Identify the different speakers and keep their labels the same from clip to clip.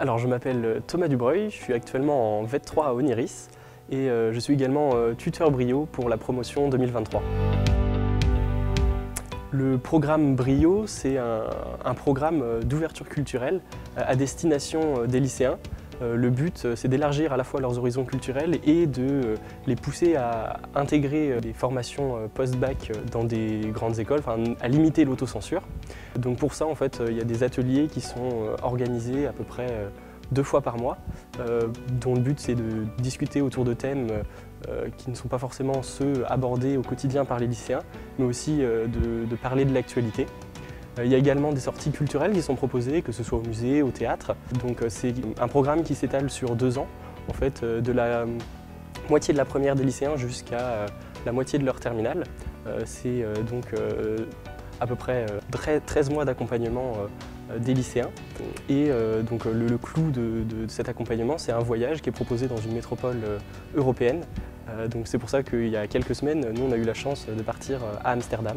Speaker 1: Alors je m'appelle Thomas Dubreuil, je suis actuellement en VET3 à Oniris et je suis également tuteur Brio pour la promotion 2023. Le programme Brio, c'est un programme d'ouverture culturelle à destination des lycéens. Le but, c'est d'élargir à la fois leurs horizons culturels et de les pousser à intégrer des formations post-bac dans des grandes écoles, à limiter l'autocensure. Donc pour ça, en fait, il y a des ateliers qui sont organisés à peu près 2 fois par mois, dont le but c'est de discuter autour de thèmes qui ne sont pas forcément ceux abordés au quotidien par les lycéens, mais aussi de parler de l'actualité. Il y a également des sorties culturelles qui sont proposées, que ce soit au musée, au théâtre. Donc c'est un programme qui s'étale sur 2 ans, en fait, de la moitié de la première des lycéens jusqu'à la moitié de leur terminale. C'est donc à peu près 13 mois d'accompagnement des lycéens. Et donc le clou de cet accompagnement, c'est un voyage qui est proposé dans une métropole européenne. Donc c'est pour ça qu'il y a quelques semaines, nous on a eu la chance de partir à Amsterdam.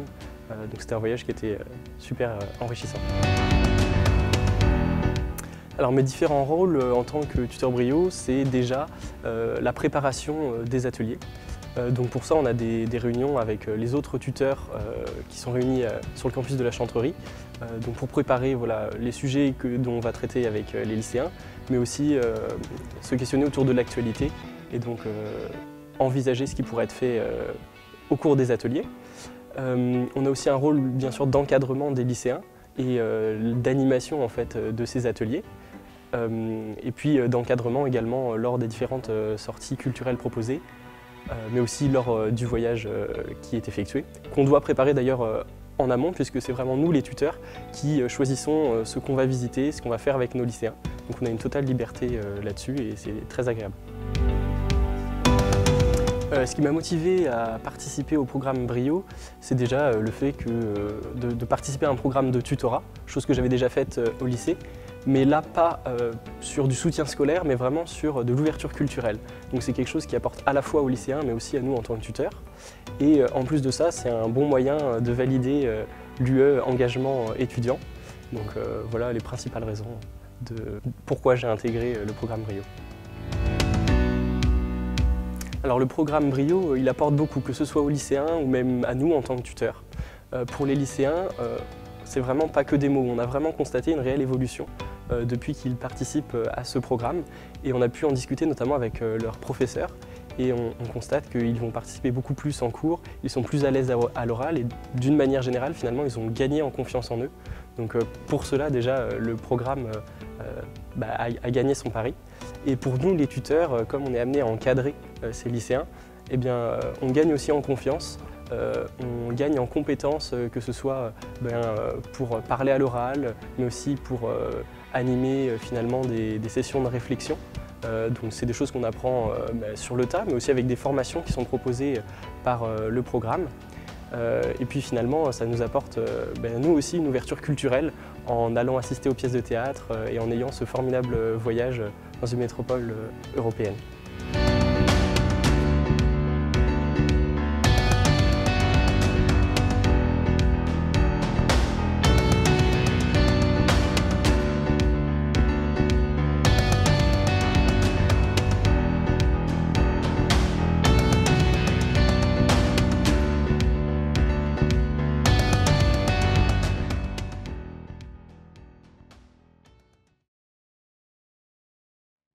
Speaker 1: Donc c'était un voyage qui était super enrichissant. Alors mes différents rôles en tant que tuteur Brio, c'est déjà la préparation des ateliers. Donc pour ça, on a des réunions avec les autres tuteurs qui sont réunis sur le campus de la Chantrerie, donc pour préparer les sujets dont on va traiter avec les lycéens, mais aussi se questionner autour de l'actualité et donc envisager ce qui pourrait être fait au cours des ateliers. On a aussi un rôle bien sûr d'encadrement des lycéens et d'animation en fait de ces ateliers. Et puis d'encadrement également lors des différentes sorties culturelles proposées, mais aussi lors du voyage qui est effectué, qu'on doit préparer d'ailleurs en amont, puisque c'est vraiment nous les tuteurs qui choisissons ce qu'on va visiter, ce qu'on va faire avec nos lycéens. Donc on a une totale liberté là-dessus et c'est très agréable. Ce qui m'a motivé à participer au programme Brio, c'est déjà le fait de participer à un programme de tutorat, chose que j'avais déjà faite au lycée, mais là pas sur du soutien scolaire, mais vraiment sur de l'ouverture culturelle. Donc c'est quelque chose qui apporte à la fois aux lycéens, mais aussi à nous en tant que tuteurs. Et en plus de ça, c'est un bon moyen de valider l'UE engagement étudiant. Donc voilà les principales raisons de pourquoi j'ai intégré le programme Brio. Alors le programme Brio, il apporte beaucoup, que ce soit aux lycéens ou même à nous en tant que tuteurs. Pour les lycéens, c'est vraiment pas que des mots, on a vraiment constaté une réelle évolution depuis qu'ils participent à ce programme et on a pu en discuter notamment avec leurs professeurs et on constate qu'ils vont participer beaucoup plus en cours, ils sont plus à l'aise à l'oral et d'une manière générale finalement ils ont gagné en confiance en eux. Donc pour cela déjà le programme a gagné son pari. Et pour nous les tuteurs, comme on est amené à encadrer ces lycéens, eh bien, on gagne aussi en confiance. On gagne en compétences, que ce soit pour parler à l'oral, mais aussi pour animer finalement des sessions de réflexion. Donc c'est des choses qu'on apprend sur le tas, mais aussi avec des formations qui sont proposées par le programme. Et puis finalement, ça nous apporte nous aussi une ouverture culturelle en allant assister aux pièces de théâtre et en ayant ce formidable voyage dans une métropole européenne.